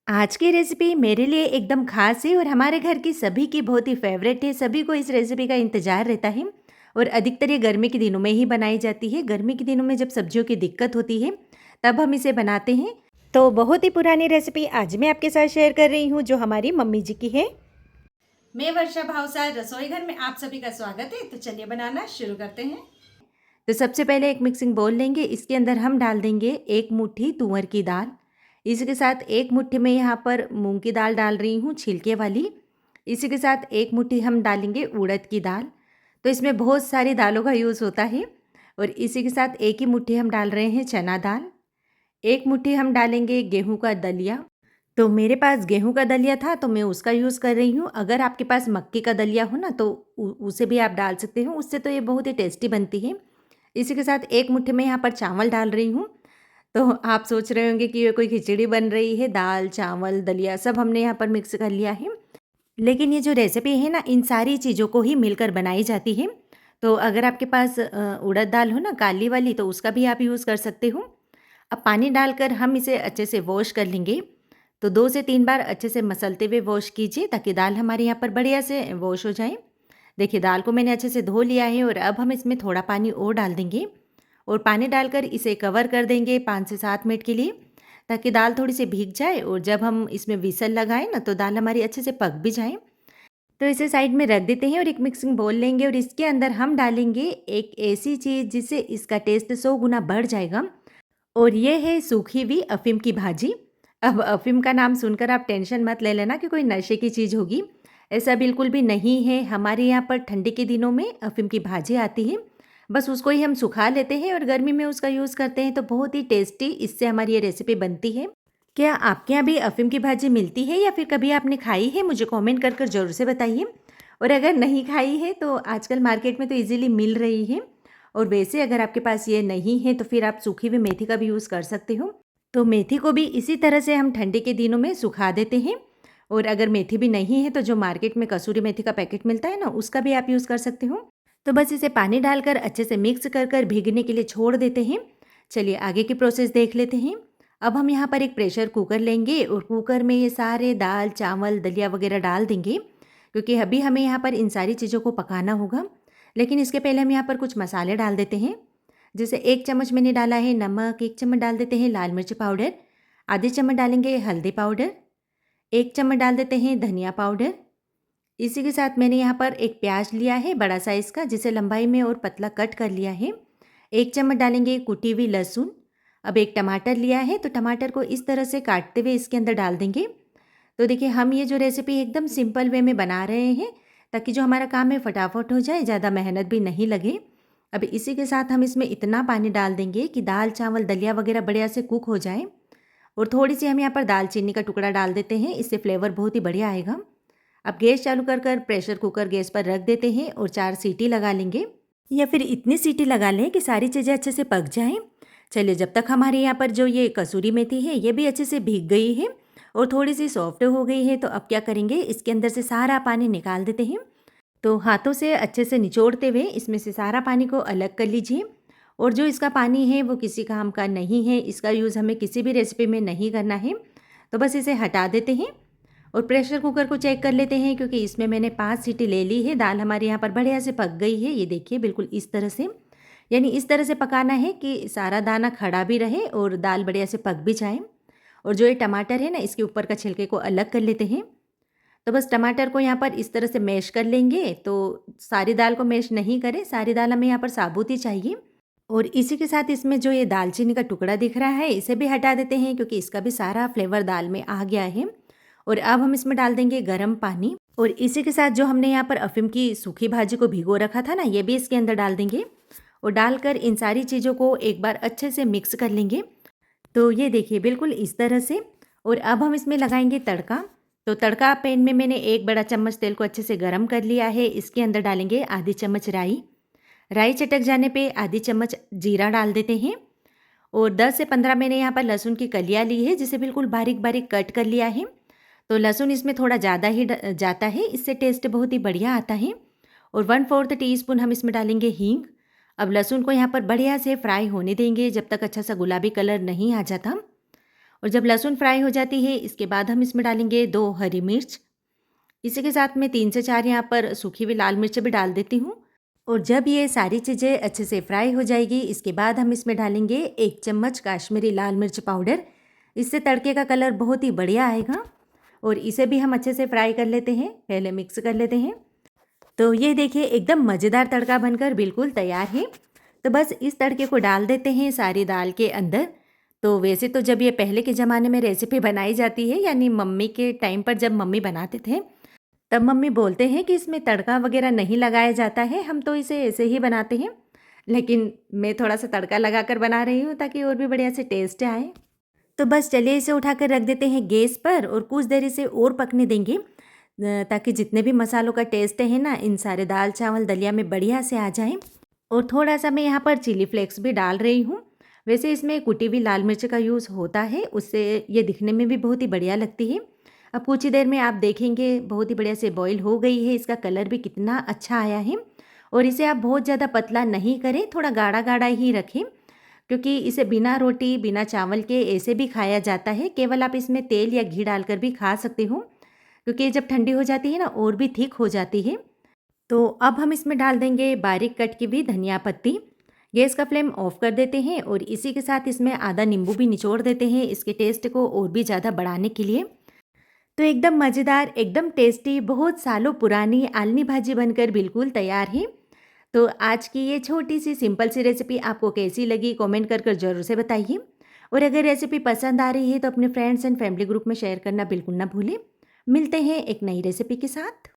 आज की रेसिपी मेरे लिए एकदम खास है और हमारे घर की सभी की बहुत ही फेवरेट है। सभी को इस रेसिपी का इंतज़ार रहता है और अधिकतर ये गर्मी के दिनों में ही बनाई जाती है। गर्मी के दिनों में जब सब्जियों की दिक्कत होती है तब हम इसे बनाते हैं। तो बहुत ही पुरानी रेसिपी आज मैं आपके साथ शेयर कर रही हूँ जो हमारी मम्मी जी की है। मैं वर्षा भावसार रसोई घर में आप सभी का स्वागत है। तो चलिए बनाना शुरू करते हैं। तो सबसे पहले एक मिक्सिंग बाउल लेंगे। इसके अंदर हम डाल देंगे 1 मुट्ठी तुअर की दाल। इसी के साथ 1 मुट्ठी में यहाँ पर मूंग की दाल डाल रही हूँ छिलके वाली। इसी के साथ 1 मुट्ठी हम डालेंगे उड़द की दाल। तो इसमें बहुत सारी दालों का यूज़ होता है। और इसी के साथ 1 ही मुट्ठी हम डाल रहे हैं चना दाल। 1 मुट्ठी हम डालेंगे गेहूँ का दलिया। तो मेरे पास गेहूँ का दलिया था तो मैं उसका यूज़ कर रही हूँ। अगर आपके पास मक्के का दलिया हो ना तो उसे भी आप डाल सकते हो। उससे तो ये बहुत ही टेस्टी बनती है। इसी के साथ 1 मुट्ठी में यहाँ पर चावल डाल रही हूँ। तो आप सोच रहे होंगे कि ये कोई खिचड़ी बन रही है। दाल, चावल, दलिया सब हमने यहाँ पर मिक्स कर लिया है। लेकिन ये जो रेसिपी है ना इन सारी चीज़ों को ही मिलकर बनाई जाती है। तो अगर आपके पास उड़द दाल हो ना काली वाली तो उसका भी आप यूज़ कर सकते हो। अब पानी डालकर हम इसे अच्छे से वॉश कर लेंगे। तो 2 से 3 बार अच्छे से मसलते हुए वॉश कीजिए ताकि दाल हमारे यहाँ पर बढ़िया से वॉश हो जाए। देखिए दाल को मैंने अच्छे से धो लिया है और अब हम इसमें थोड़ा पानी और डाल देंगे और पानी डालकर इसे कवर कर देंगे 5 से 7 मिनट के लिए ताकि दाल थोड़ी सी भीग जाए और जब हम इसमें विसल लगाएं ना तो दाल हमारी अच्छे से पक भी जाए। तो इसे साइड में रख देते हैं और एक मिक्सिंग बोल लेंगे और इसके अंदर हम डालेंगे एक ऐसी चीज़ जिससे इसका टेस्ट 100 गुना बढ़ जाएगा और ये है सूखी हुई अफ़ीम की भाजी। अब अफ़ीम का नाम सुनकर आप टेंशन मत ले लेना कि कोई नशे की चीज़ होगी। ऐसा बिल्कुल भी नहीं है। हमारे यहाँ पर ठंडी के दिनों में अफ़ीम की भाजी आती है। बस उसको ही हम सुखा लेते हैं और गर्मी में उसका यूज़ करते हैं तो बहुत ही टेस्टी इससे हमारी ये रेसिपी बनती है। क्या आपके यहाँ भी अफ़ीम की भाजी मिलती है या फिर कभी आपने खाई है? मुझे कमेंट कर कर ज़रूर से बताइए। और अगर नहीं खाई है तो आजकल मार्केट में तो ईज़िली मिल रही है। और वैसे अगर आपके पास ये नहीं है तो फिर आप सूखी हुई मेथी का भी यूज़ कर सकते हो। तो मेथी को भी इसी तरह से हम ठंडी के दिनों में सुखा देते हैं। और अगर मेथी भी नहीं है तो जो मार्केट में कसूरी मेथी का पैकेट मिलता है ना उसका भी आप यूज़ कर सकते हो। तो बस इसे पानी डालकर अच्छे से मिक्स कर कर भीगने के लिए छोड़ देते हैं। चलिए आगे की प्रोसेस देख लेते हैं। अब हम यहाँ पर एक प्रेशर कुकर लेंगे और कुकर में ये सारे दाल, चावल, दलिया वगैरह डाल देंगे क्योंकि अभी हमें यहाँ पर इन सारी चीज़ों को पकाना होगा। लेकिन इसके पहले हम यहाँ पर कुछ मसाले डाल देते हैं। जैसे 1 चम्मच मैंने डाला है नमक, 1 चम्मच डाल देते हैं लाल मिर्च पाउडर, आधे चम्मच डालेंगे हल्दी पाउडर, 1 चम्मच डाल देते हैं धनिया पाउडर। इसी के साथ मैंने यहाँ पर एक प्याज लिया है बड़ा साइज़ का जिसे लंबाई में और पतला कट कर लिया है। 1 चम्मच डालेंगे कुटी हुई लहसुन। अब एक टमाटर लिया है तो टमाटर को इस तरह से काटते हुए इसके अंदर डाल देंगे। तो देखिए हम ये जो रेसिपी एकदम सिंपल वे में बना रहे हैं ताकि जो हमारा काम है फटाफट हो जाए, ज़्यादा मेहनत भी नहीं लगे। अब इसी के साथ हम इसमें इतना पानी डाल देंगे कि दाल, चावल, दलिया वगैरह बढ़िया से कुक हो जाए। और थोड़ी सी हम यहाँ पर दालचीनी का टुकड़ा डाल देते हैं, इससे फ्लेवर बहुत ही बढ़िया आएगा। अब गैस चालू कर कर प्रेशर कुकर गैस पर रख देते हैं और 4 सीटी लगा लेंगे या फिर इतनी सीटी लगा लें कि सारी चीज़ें अच्छे से पक जाएं। चलिए जब तक हमारे यहाँ पर जो ये कसूरी मेथी है ये भी अच्छे से भीग गई है और थोड़ी सी सॉफ्ट हो गई है तो अब क्या करेंगे इसके अंदर से सारा पानी निकाल देते हैं। तो हाथों से अच्छे से निचोड़ते हुए इसमें से सारा पानी को अलग कर लीजिए। और जो इसका पानी है वो किसी काम का नहीं है, इसका यूज़ हमें किसी भी रेसिपी में नहीं करना है। तो बस इसे हटा देते हैं और प्रेशर कुकर को चेक कर लेते हैं क्योंकि इसमें मैंने 5 सीटी ले ली है। दाल हमारे यहाँ पर बढ़िया से पक गई है। ये देखिए बिल्कुल इस तरह से, यानी इस तरह से पकाना है कि सारा दाना खड़ा भी रहे और दाल बढ़िया से पक भी जाए। और जो ये टमाटर है ना इसके ऊपर का छिलके को अलग कर लेते हैं। तो बस टमाटर को यहाँ पर इस तरह से मैश कर लेंगे। तो सारी दाल को मैश नहीं करें, सारी दाल हमें यहाँ पर साबुत ही चाहिए। और इसी के साथ इसमें जो ये दालचीनी का टुकड़ा दिख रहा है इसे भी हटा देते हैं क्योंकि इसका भी सारा फ्लेवर दाल में आ गया है। और अब हम इसमें डाल देंगे गर्म पानी और इसी के साथ जो हमने यहाँ पर अफीम की सूखी भाजी को भिगो रखा था ना ये भी इसके अंदर डाल देंगे और डालकर इन सारी चीज़ों को एक बार अच्छे से मिक्स कर लेंगे। तो ये देखिए बिल्कुल इस तरह से। और अब हम इसमें लगाएंगे तड़का। तो तड़का पैन में मैंने 1 बड़ा चम्मच तेल को अच्छे से गर्म कर लिया है। इसके अंदर डालेंगे आधी चम्मच राई। राई चटक जाने पे आधी चम्मच जीरा डाल देते हैं और 10 से 15 मैंने यहाँ पर लहसुन की कलियाँ ली है जिसे बिल्कुल बारीक बारीक कट कर लिया है। तो लहसुन इसमें थोड़ा ज़्यादा ही जाता है, इससे टेस्ट बहुत ही बढ़िया आता है। और 1/4 टीस्पून हम इसमें डालेंगे हींग। अब लहसुन को यहाँ पर बढ़िया से फ्राई होने देंगे जब तक अच्छा सा गुलाबी कलर नहीं आ जाता। और जब लहसुन फ्राई हो जाती है इसके बाद हम इसमें डालेंगे 2 हरी मिर्च। इसी के साथ मैं 3 से 4 यहाँ पर सूखी हुई लाल मिर्च भी डाल देती हूँ। और जब ये सारी चीज़ें अच्छे से फ्राई हो जाएगी इसके बाद हम इसमें डालेंगे 1 चम्मच काश्मीरी लाल मिर्च पाउडर। इससे तड़के का कलर बहुत ही बढ़िया आएगा। और इसे भी हम अच्छे से फ्राई कर लेते हैं, पहले मिक्स कर लेते हैं। तो ये देखिए एकदम मज़ेदार तड़का बनकर बिल्कुल तैयार है। तो बस इस तड़के को डाल देते हैं सारी दाल के अंदर। तो वैसे तो जब ये पहले के ज़माने में रेसिपी बनाई जाती है, यानी मम्मी के टाइम पर जब मम्मी बनाते थे, तब मम्मी बोलते हैं कि इसमें तड़का वगैरह नहीं लगाया जाता है, हम तो इसे ऐसे ही बनाते हैं। लेकिन मैं थोड़ा सा तड़का लगाकर बना रही हूँ ताकि और भी बढ़िया से टेस्ट आए। तो बस चलिए इसे उठाकर रख देते हैं गैस पर और कुछ देर इसे और पकने देंगे, ताकि जितने भी मसालों का टेस्ट है ना इन सारे दाल चावल दलिया में बढ़िया से आ जाए। और थोड़ा सा मैं यहाँ पर चिली फ्लेक्स भी डाल रही हूँ। वैसे इसमें कुटी हुई लाल मिर्च का यूज़ होता है, उससे ये दिखने में भी बहुत ही बढ़िया लगती है। अब कुछ ही देर में आप देखेंगे बहुत ही बढ़िया से बॉईल हो गई है, इसका कलर भी कितना अच्छा आया है। और इसे आप बहुत ज़्यादा पतला नहीं करें, थोड़ा गाढ़ा गाढ़ा ही रखें, क्योंकि इसे बिना रोटी बिना चावल के ऐसे भी खाया जाता है। केवल आप इसमें तेल या घी डालकर भी खा सकते हो, क्योंकि जब ठंडी हो जाती है ना और भी थिक हो जाती है। तो अब हम इसमें डाल देंगे बारीक कट की हुई धनिया पत्ती। गैस का फ्लेम ऑफ कर देते हैं और इसी के साथ इसमें आधा नींबू भी निचोड़ देते हैं इसके टेस्ट को और भी ज़्यादा बढ़ाने के लिए। तो एकदम मज़ेदार, एकदम टेस्टी, बहुत सालों पुरानी आलनी भाजी बनकर बिल्कुल तैयार है। तो आज की ये छोटी सी सिंपल सी रेसिपी आपको कैसी लगी कमेंट कर ज़रूर से बताइए। और अगर रेसिपी पसंद आ रही है तो अपने फ्रेंड्स एंड फैमिली ग्रुप में शेयर करना बिल्कुल ना भूलें। मिलते हैं एक नई रेसिपी के साथ।